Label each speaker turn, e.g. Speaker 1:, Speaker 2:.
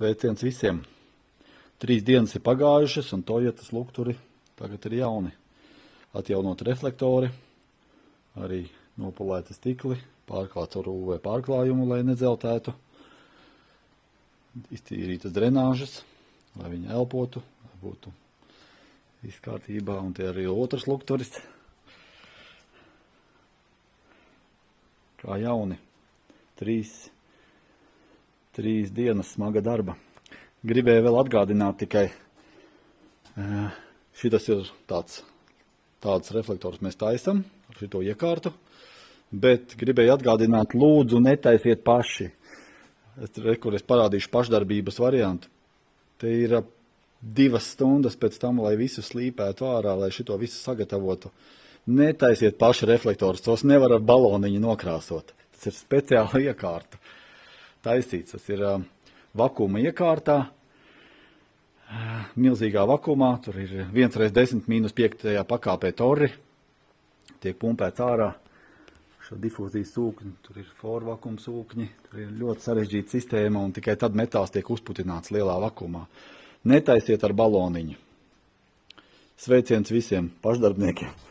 Speaker 1: Sveiciens visiem! 3 dienas ir pagājušas, un Toyotas lukturi tagad ir jauni. Atjaunot reflektori, arī nopulēti stikli, pārklāts ar UV pārklājumu, lai nedzeltētu. Iztīrītas drenāžas, lai viņi elpotu, lai būtu viss kārtībā, un tie arī otrs lukturis. Kā jauni. 3 dienas smaga darba. Gribēju vēl atgādināt tikai, šitas ir tāds reflektors mēs taisam ar šito iekārtu, bet gribēju atgādināt, lūdzu netaisiet paši. Es parādīšu pašdarbības variantu. Te ir 2 stundas pēc tam, lai visu slīpētu ārā, lai šito visu sagatavotu. Netaisiet paši reflektorus, tos nevar ar baloniņu nokrāsot. Tas ir speciāla iekārta. Taisīts, tas ir vakuma iekārtā, milzīgā vakumā, tur ir 1x10 -5 pakāpē torri, tiek pumpēts ārā šo difūzijas sūkņi, tur ir forvakuma sūkņi, tur ir ļoti sarežģīta sistēma, un tikai tad metāls tiek uzputināts lielā vakumā. Netaisiet ar baloniņu. Sveiciens visiem pašdarbniekiem!